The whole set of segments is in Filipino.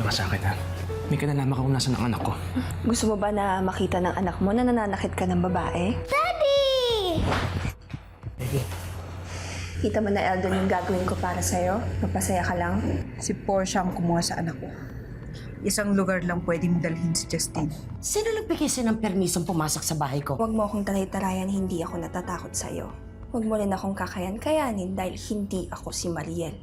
ka sa akin, ha? May kinalaman ka kung nasan ang anak ko. Gusto mo ba na makita ng anak mo na nananakit ka ng babae? Daddy! Baby. Kita mo na, Eldon, yung gagawin ko para sa'yo? Magpasaya ka lang? Si Portia ang kumuha sa anak ko. Isang lugar lang pwedeng dalhin si Justine. Sino nagbigay sa'yo ng permisong pumasok sa bahay ko? Huwag mo akong taray-tarayan, hindi ako natatakot sa'yo. Huwag mo rin akong kakayan-kayanin dahil hindi ako si Mariel.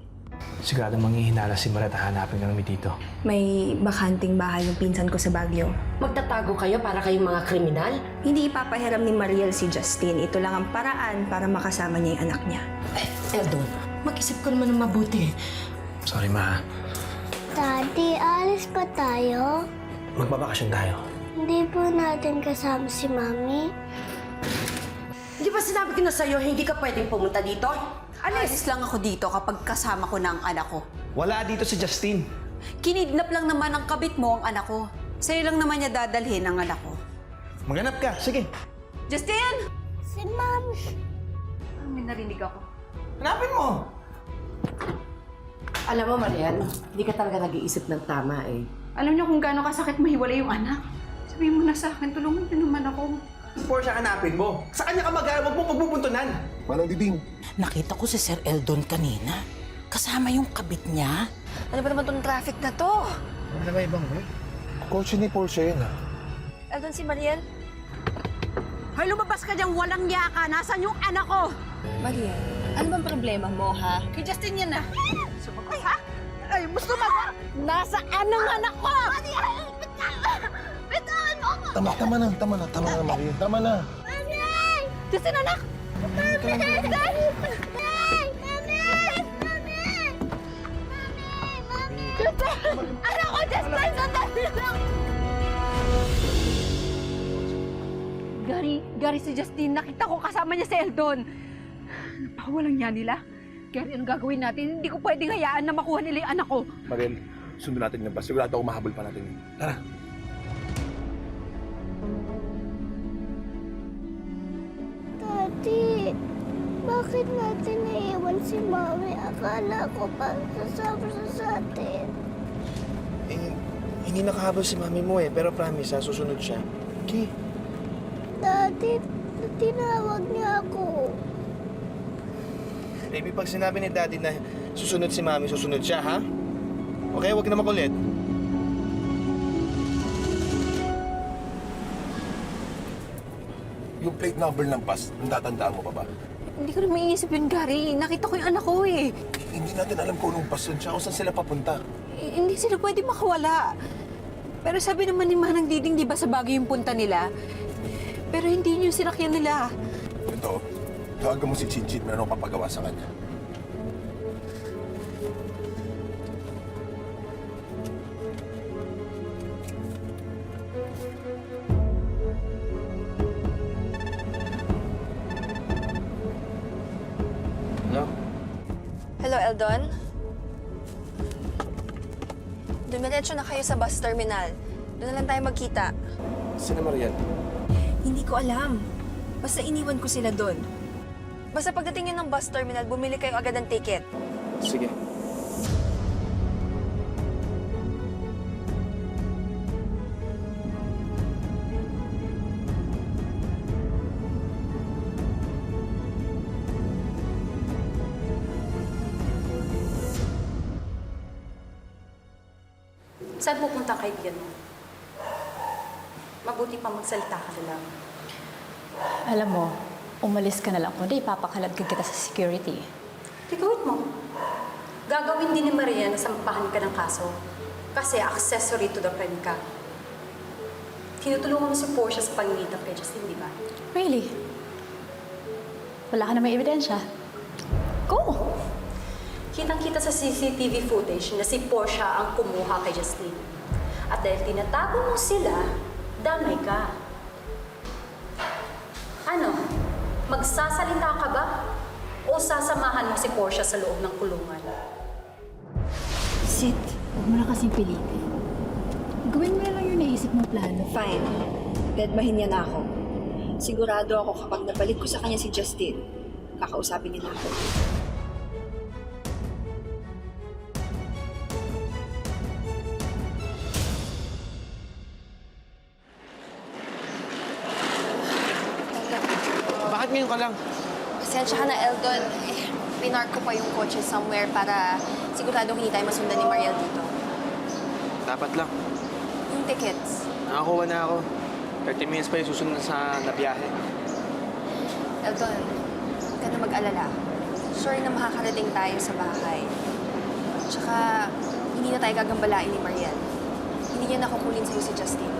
Sigurado manghihinala si Maret at hanapin kami dito. May bakanting bahay yung pinsan ko sa Baguio. Magtatago kayo para kayong mga kriminal? Hindi ipapahiram ni Mariel si Justine. Ito lang ang paraan para makasama niya yung anak niya. Eldon, mag-isip ko naman ng mabuti. Sorry, ma. Daddy, alis pa tayo? Magbabakasyon tayo. Hindi po natin kasama si Mami. Di ba sinabi ko na sa'yo, hindi ka pwedeng pumunta dito? Alis lang ako dito kapag kasama ko na ang anak ko. Wala dito si Justine. Kinidnap lang naman ng kabit mo ang anak ko. Sa'yo lang naman niya dadalhin ang anak ko. Maghanap ka. Sige. Justin! Si Mami. May narinig ako. Hanapin mo! Alam mo, Marian, hindi ka talaga nag-iisip ng tama eh. Alam niyo kung gaano kasakit mahiwalay yung anak? Sabihin mo na sa akin, tulungan niyo naman ako. Portia, hanapin mo. Sa kanya ka mag-aaral. Huwag mo pagbubuntunan. Manang Diding. Nakita ko si Sir Eldon kanina. Kasama yung kabit niya. Ano ba naman tong traffic na to? Ano na ba ibang way? Kotse ni Portia yun, ha? Eldon, si Mariel? Hoy, lumabas ka diyang walang yaka. Nasaan yung anak ko? Mariel, ano bang problema mo, ha? Kay Justin yan na. Sumagoy, ha? Ay, gusto mo ba? Nasaan ang anak ko? Bitawan mo ako! Tama na, Maria. Tama na. Justin, anak! Anak ko, Justin! Sandali lang! Gary si Justine, nakita ko kasama niya si Eldon. Napakawalang niya nila. Gary, anong gagawin natin? Hindi ko pwedeng hayaan na makuha nila yung anak ko. Mariel, sundan natin yung bus. Sigurado ako mahabol pa natin yun. Tara. Daddy, bakit natin naiwan si Mami? Akala ko pa sasama siya sa atin. Hindi nakahabol si mami mo eh. Pero promise ha, susunod siya. Okay. Daddy, tinawag niya ako. Baby, pag sinabi ni Daddy na susunod si mami, susunod siya, ha? Okay, huwag na makulit. Yung plate number ng bus, natatandaan mo pa ba? Hindi ko na maiisip yun, Gary. Nakita ko yung anak ko eh. Hindi natin alam kung anong bus yun siya, kung saan sila papunta. Hindi sila pwede makawala. Pero sabi naman ni Manang Diding, di ba sa Baguio yung punta nila? Pero hindi yung sinakyan nila. Ito, tawagan mo si Chinchit, meron akong papagawa sa kanya. Hello? Hello, Eldon? Dumiretso na kayo sa bus terminal. Doon na lang tayo magkita. Sino Mariel? Hindi ko alam. Basta iniwan ko sila doon. Basta pagdating nyo ng bus terminal, bumili kayo agad ng ticket. Sige. Saan pupunta ang kaibigan mo? Mabuti pa magsalita ka na lang. Alam mo, umalis ka na lang kundi ipapakalat ka kita sa security. Tigawit mo. Gagawin din ni Maria na sampahan ka ng kaso. Kasi accessory to the crime ka. Tinutulungan mo si Portia sa paglilitap kay Justin, di ba? Really? Wala ka na may ebidensya? Go! Kitang-kita sa CCTV footage na si Portia ang kumuha kay Justin. At dahil tinatago mo sila, damay ka. Ano? Magsasalita ka ba? O sasamahan mo si Portia sa loob ng kulungan? Sid, huwag mo na kasing pilitin. Gawin mo na lang yung naisip mong plano. Fine. Dedmahin niya na ako. Sigurado ako kapag nabalik ko sa kanya si Justin, kakausapin niya na ako. ka lang. Pasensya ka na, Eldon. Pinark ko pa yung kotse somewhere para siguradong hindi tayo masundan ni Mariel dito. Dapat lang. Yung tickets. Nakakuha na ako. 30 minutes pa yung susunod sa nabiyahe. Eldon, huwag ka na mag-alala. Sure na makakarating tayo sa bahay. Tsaka, hindi na tayo gagambalain ni Mariel. Hindi niya nakukulin sa'yo si Justin.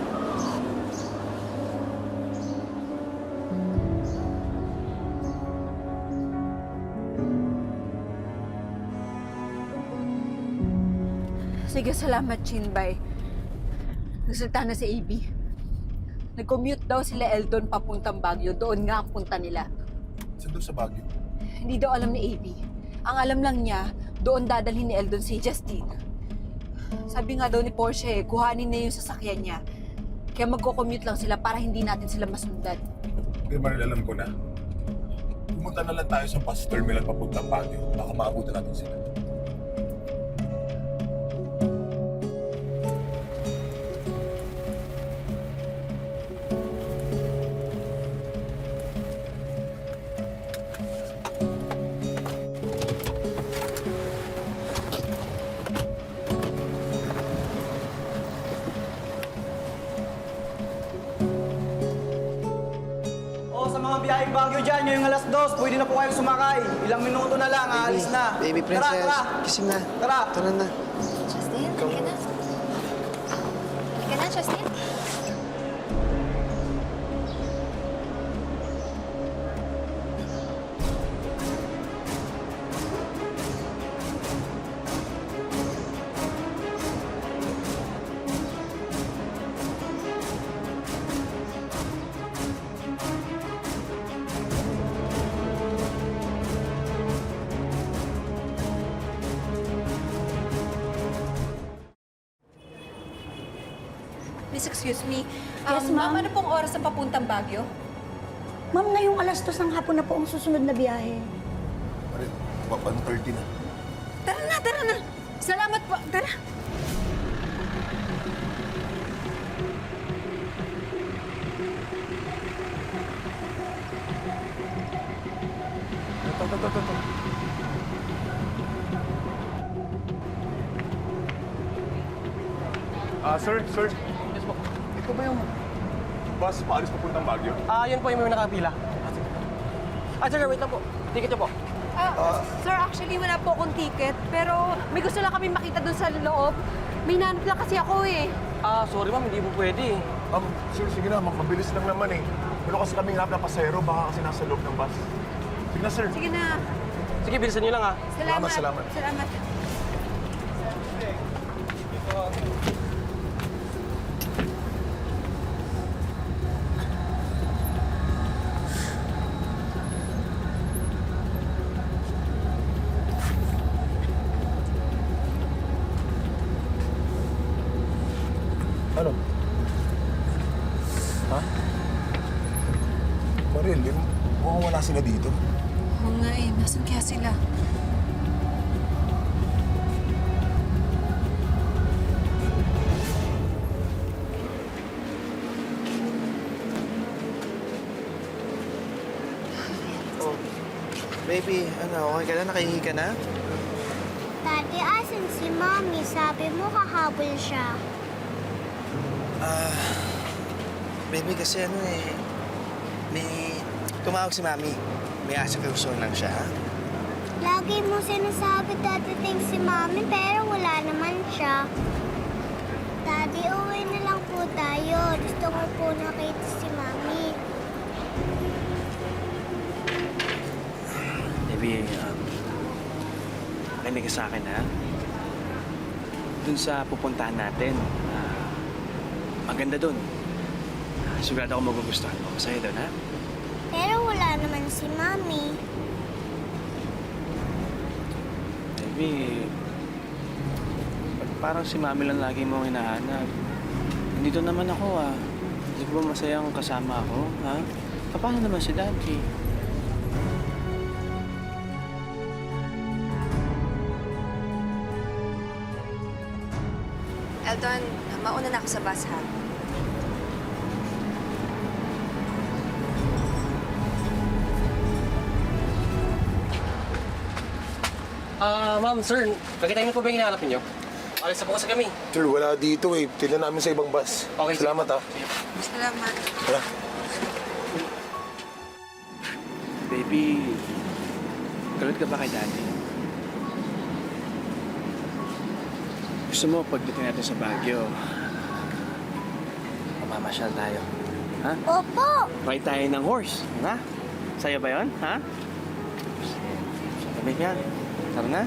Sige, salamat, Chinbay. Resulta na si AB. Nag-commute daw sila Eldon papuntang Baguio. Doon nga ang punta nila. Saan doon sa Baguio? Hindi daw alam ni AB. Ang alam lang niya, doon dadalhin ni Eldon si Justine. Sabi nga daw ni Porsche, kuhanin na yung sasakyan niya. Kaya magko-commute lang sila para hindi natin sila masundan. Hindi, Maril, alam ko na. Pumunta na lang tayo sa bus terminal papuntang Baguio. Baka maabutan natin sila. Sa mga biyaheng Baguio dyan, ngayong alas 2, pwede na po kayong sumakay. Ilang minuto na lang, aalis na. Baby princess. Tara, Gising na. Tara. Tara na. Justin, halika na. Halika na, Justin. Miss, excuse me. Yes, ma'am. Ano pong oras ang papuntang Baguio? Ma'am, ngayong alas 2 ng hapon na po ang susunod na biyahe. Maril, 1:30 na. Tara na, tara na. Salamat po. Tara. Ito. Sir. Yes po. Ito ba yung bus paalis papuntang Baguio? Yan po yung may nakapila. Sir, wait lang po. Ticket niyo po. Sir, actually wala po akong ticket, pero may gusto lang kami makita doon sa loob. May nanap lang kasi ako eh. Sorry ma'am, hindi po pwede. Sir, sige na. Mabilis lang naman eh. Pero kasi kaming harap na pasahero, baka kasi nasa loob ng bus. Sige na, sir. Sige na. Sige, bilisan niyo lang Salamat. Salamat. Salamat. Ano? Ha? Maril, mukhang wala sila dito. Oo nga eh, nasan kaya sila? Baby, okay ka na? Nakahingi ka na? Daddy, asan si Mommy? Sabi mo kahabol siya. Baby, kasi may tumawag si Mami. May asikaso lang siya, ha? Lagi mo sinasabi dadating si Mommy pero wala naman siya. Daddy, uwi na lang po tayo. Gusto ko po nakita si Mommy. Baby, makinig ka sa akin, ha? Dun sa pupuntahan natin, maganda dun. Sigurado ako magugustuhan mo. Masaya dun, ha? Pero wala naman si Mommy. Baby, parang si Mami lang lagi mo hinahanap. Nandito naman ako, ah. Hindi ko ba masayang kasama ako, ha? Paano naman si Daddy? Eldon, mauna na ako sa bus, ha? Ma'am, sir, nakita niyo po ba yung hinahanap niyo? Alis na po kasi kami. Sir, wala dito eh. Tignan namin sa ibang bus. Okay, Salamat ha. Salamat. Tara. Baby, galit ka ba kay Daddy? Gusto mo, pagdating natin sa Baguio, mamamasyal tayo. Ha? Opo! Ride tayo ng horse, ha? Sa'yo ba yun, ha? Sabi yan. Tara na.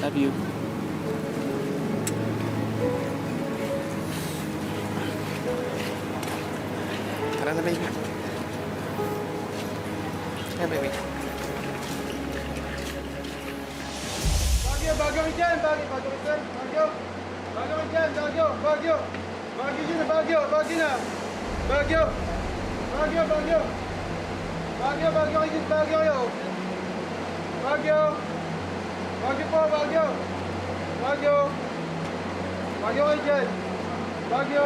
Love you. Tara na, baby. Yeah, baby. Bagyo, bagyo ka dyan! Bagyo ka dyan! Bagyo! Bagyo ka dyan! Bagyo! Bagyo! Bagyo dyan! Bagyo! Bagyo na! Bagyo! Bagyo! Bagyo! Bagyo! Bagyo kayo dyan! Bagyo kayo! Bagyo! Bagyo po! Bagyo! Bagyo! Bagyo kayo dyan! Bagyo!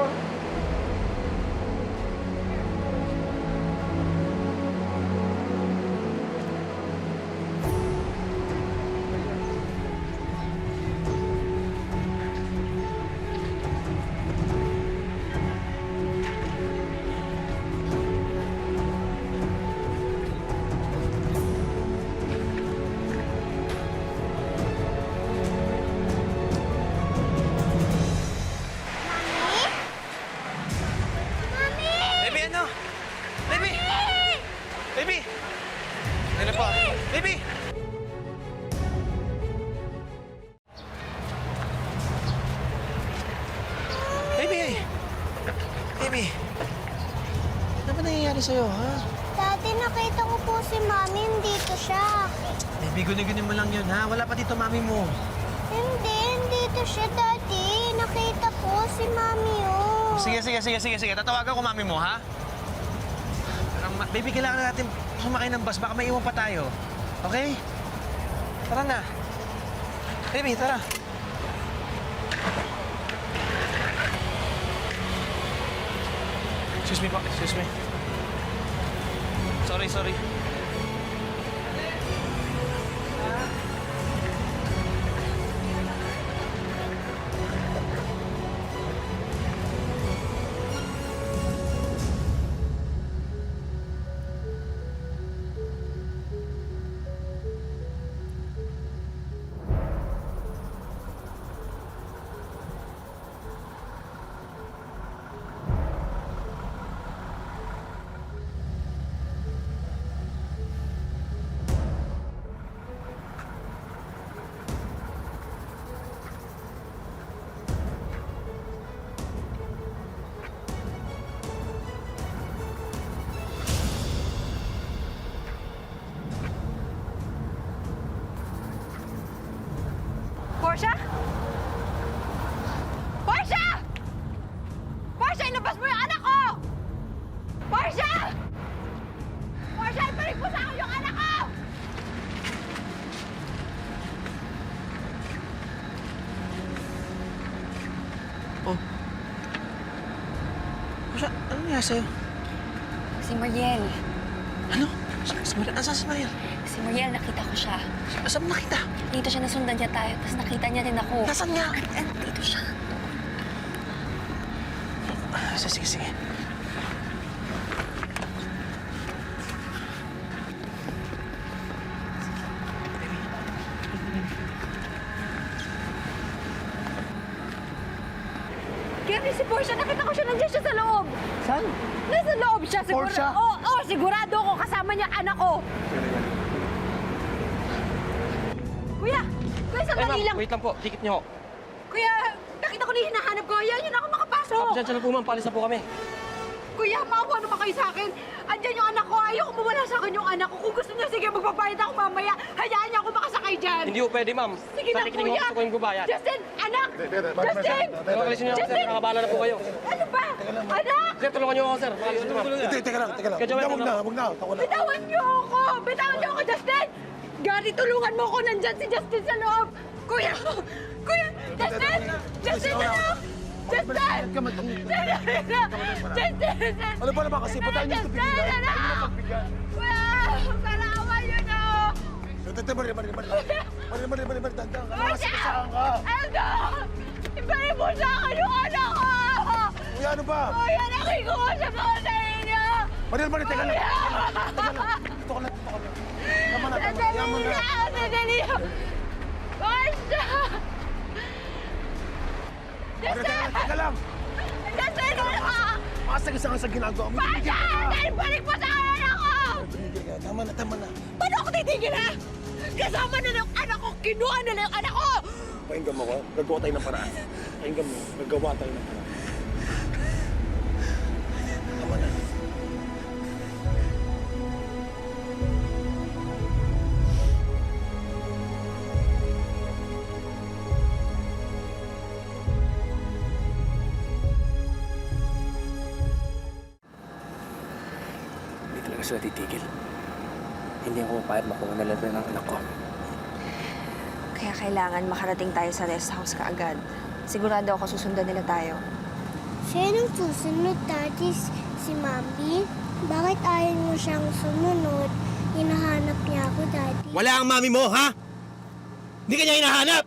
Baby, ano? Baby! Baby! Ano pa? Baby! Baby! Baby! Ano ba nangyayari sa'yo, ha? Dati nakita ko po si Mami, dito siya. Baby, gunin-gunin mo lang yun, ha? Wala pa dito mami mo. Hindi, dito siya, Daddy. Nakita ko si Mami, oh. Sige. Tatawagan ko mami mo, ha? Baby, kailangan na natin sumakay ng bus. Baka may iwan pa tayo. Okay? Tara na. Baby, tara. Excuse me po. Excuse me. Sorry. Portia? Portia! Portia, ilabas mo yung anak ko! Portia! Portia, ibalik mo sa akin yung anak ko! Pusha, ano nangyari sa'yo? Si Mariel. Ano? Nasaan si Mariel? Si Mariel, nakita ko siya. Saan mo nakita? Dito siya, nasundan niya tayo. Tapos nakita niya din ako. Nasaan niya? Dito siya. Sige. Kevin, si Portia, nakita ko siya, nandiyan siya sa loob. Saan? Nasa loob siya, siguro. Portia? Oo, sigurado ko kasama niya ang anak ko. Kuya, sandali lang. Wait lang po. Ticket niyo. Kuya, nakita ko na yung hinahanap ko. Yan ako makapasok. Pasensya na po, ma'am. Paalis na po kami. Kuya, maawa naman kayo sa akin. Andyan yung anak ko. Ayoko mawala sa akin yung anak ko. Kung gusto niya, sige, magbabayad ako mamaya. Hayaan niya ako makasakay dyan. Hindi po pwede, ma'am. Sige Sa na, tikiting kuya. mo gusto ko yung gubayad. Justin, anak! Justin! Pero alisin niyo ako, sir. Nakabala na po kayo. Ano ba? Anak! Sir, tulungan niyo ako, sir. Maalis na, ma'am. Teka lang. Kaya Joel, Huwag na. Bitawan niyo ako! Bitawan niyo ako, Justin! Gary, tulungan mo ako. Nandyan si Justin sa loob. Kuya! Kuya! Justin! Justin, anak! Justin! Justin! Ano ba naman kasi? Ba't tayo niyo ito bigyan? Justin, anak! Kuya! Para awa niyo na! Tandaan ka na, sasaan ka. Eldon! Ibalik mo sa akin yung anak ko! Kuya, ano ba? Kuya, nakikuha siya mga sa inyo! Maria, teka lang. Dito ka lang. Tama na. Yan mo na. Sandali lang! Basta! Maria, teka lang. Justin, wala ka! Makasagisa ka sa ginagawa mo. Basta! Dahil balik mo sa akin anak ko! Tama na. Paano ako titigil ha? Kasama na ng anak ko! Kinuha na yung anak ko! Pakinggan mo ko. Gagawa tayo ng paraan. Pakinggan mo. Gagawa tayo ng paraan. Tama na. Hindi talaga sila titigil. Hindi ako mapayag makuha na lahat ng anak ko. Kaya kailangan makarating tayo sa rest house kaagad. Sigurado ako susundan nila tayo. Sinong susunod, Daddy? Si Mami? Bakit ayaw mo siyang sumunod? Hinahanap niya ako, Daddy. Wala ang mami mo, ha? Hindi ka niya hinahanap!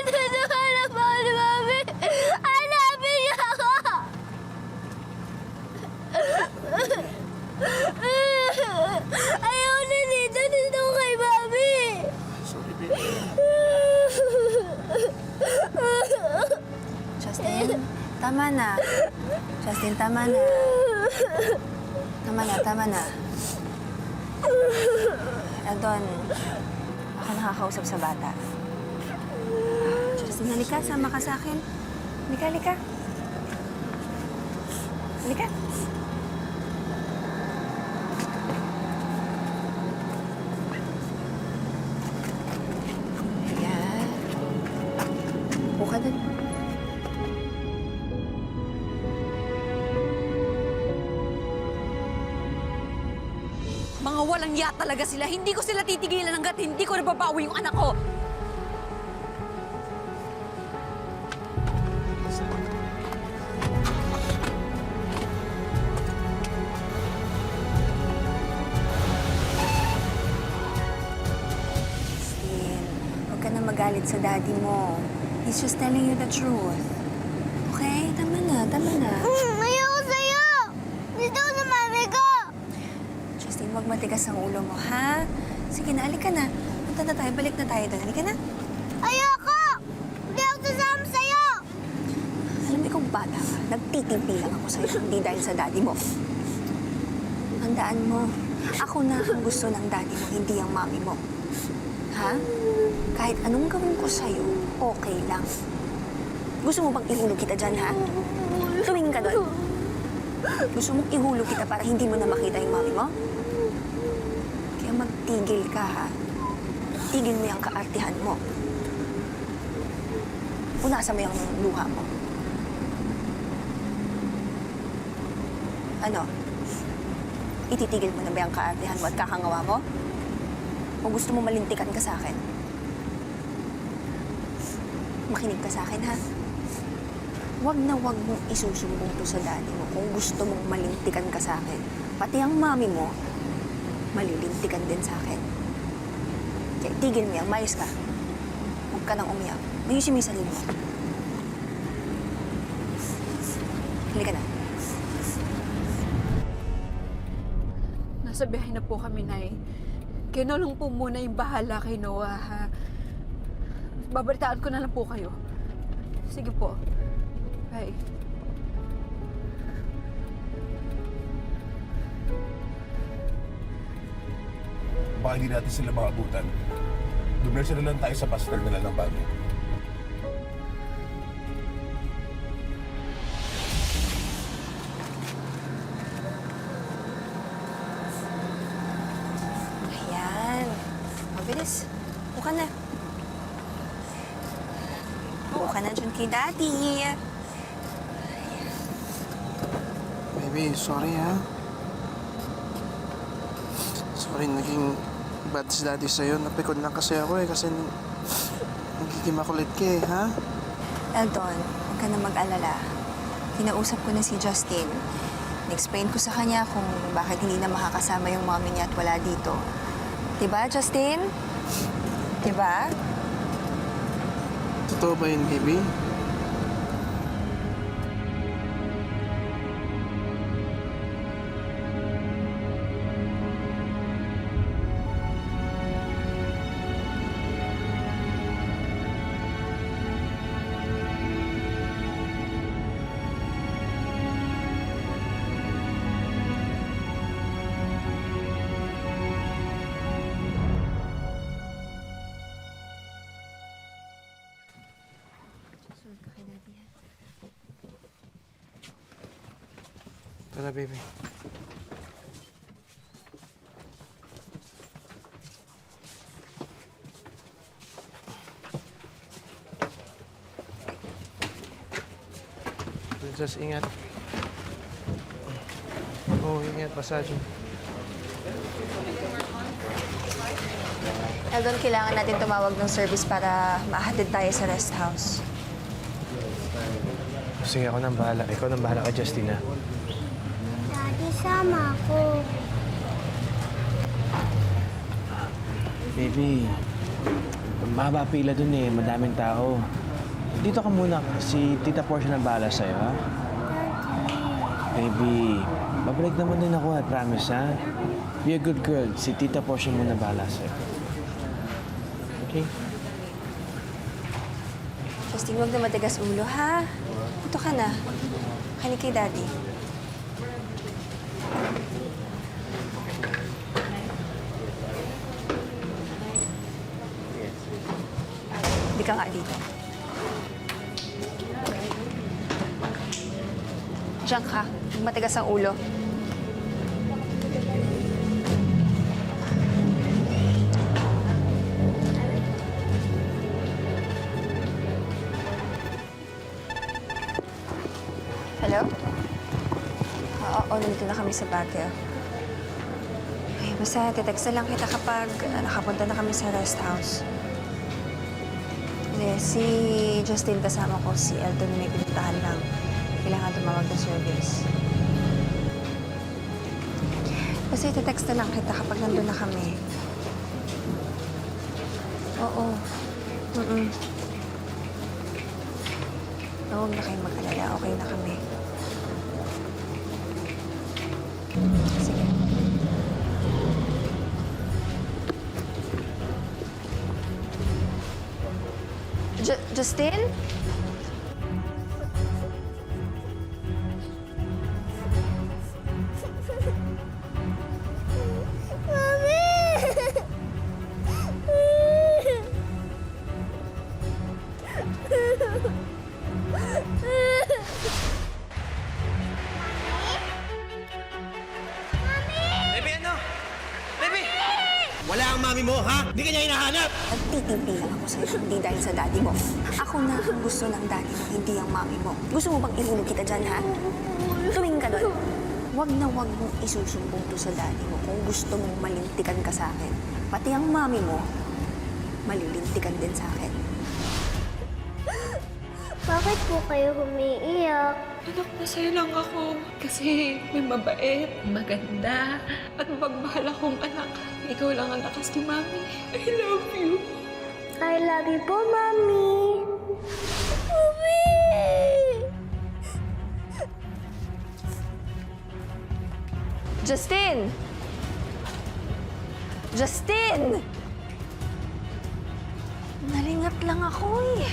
Hinahanap ako ni Mami! Hanapin niya ako! Ayaw na dito. Dito ko kay Mami! Sorry, baby. Justin, tama na. Justin, tama na. Tama na. Eldon, ako nakakausap sa bata. Justin, halika. Sama ka sa akin. Halika. Ayan. Upo ka dun. Mga walang ya talaga sila. Hindi ko sila titigilan hanggat hindi ko nababawi yung anak ko. Justin, huwag ka na magalit sa daddy mo. He's just telling you the truth. Okay? Tama na. Ayoko sa'yo! Dito ko sa Mami ko! Justin, huwag matigas ang ulo mo, ha? Sige na, halika na. Punta na tayo, balik na tayo doon. Halika na. Ayoko! Hindi ako sasama sa'yo! Alam mo, ikaw bata ka. Nagtitimpi lang ako sa'yo, hindi dahil sa daddy mo. Tandaan mo, ako na ang gusto ng daddy mo, hindi ang mami mo. Ha? Kahit anong gawin ko sa'yo, okay lang. Gusto mo bang ihulog kita dyan, ha? Tumingin ka doon. Gusto mong ihulog kita para hindi mo na makita yung mami mo? Kaya magtigil ka, ha? Tigil mo yung kaartihan mo. Punasan mo yung luha mo. Ano? Ititigil mo na ba yung kaartihan mo at kakangawa mo? O gusto mo malintikan ka sa akin? Makinig ka sa akin, ha? Huwag na huwag mong isusumbong to sa daddy mo kung gusto mong malintikan ka sa akin. Pati ang mami mo, malilintikan din sa akin. Kaya tigil mo yan, mayos ka. Huwag ka nang umiyak. Mayusin mo yung sarili mo. Halika na. Nasa biyahe na po kami, Nay. Kinulong po muna yung bahala kay Noah, ha? Babalitaan ko na lang po kayo. Sige po. Bye. Baka hindi natin sila maabutan. Dumersa na lang tayo sa bus terminal ng Baguio. Ayan. Mabilis. Buka na. Buka na dyan kay daddy. Baby, sorry ha. Sorry, naging bad si daddy sa'yo. Napikon lang kasi ako kasi nagiging makulit ka ha? Eldon, huwag ka na mag-alala. Kinausap ko na si Justin. explain ko sa kanya kung bakit hindi na makakasama yung mommy niya at wala dito. Diba, Justin? Diba? Totoo ba yun, baby? Tara, baby. Just ingat. Oh, ingat. Massage. Eldon, kailangan natin tumawag ng service para maahatid tayo sa rest house. Sige, ako nang bahala. Ikaw nang bahala kay Justina. Daddy, sama ako. Baby, mahaba pila dun eh. Madaming tao. Dito ka muna. Si Tita Portia nang bahala sa'yo, ha? Baby, babalik naman din ako, I promise, ha? Be a good girl. Si Tita Portia muna bahala sa'yo. Okay? Justin, huwag na matigas ulo, ha? Ito ka na. Kani kay Daddy. Hindi ka nga dito. Diyan ka. Matigas ang ulo. Hello? Oo, nandito na kami sa Baguio. Ay, basta text na lang kita kapag nakapunta na kami sa rest house. Hindi, si Justin kasama ko, si Elton may pinuntahan lang. Kailangan tumawag ng service. Basta text na lang kita kapag nandun na kami. Oo. Huwag na kayong mag-alala. Okay na kami. Sige. Justin? Baby, ano? Baby! Wala ang mami mo, ha? Hindi ka niya hinahanap! Nagtitimpi lang ako sa'yo, hindi dahil sa daddy mo. Ako na ang gusto ng daddy mo, hindi ang mami mo. Gusto mo bang ihulog kita dyan, ha? Tumingin ka doon. Huwag na huwag mong isusumbong to sa daddy mo kung gusto mong malintikan ka sa akin. Pati ang mami mo, malilintikan din sa akin. Bakit po kayo umiiyak? Anak, masaya lang ako. Kasi may mabait, maganda, at mapagmahal akong anak. Ikaw lang ang lakas ni Mami. I love you. I love you po, Mami. Mami! Justin! Justin! Nalingat lang ako eh.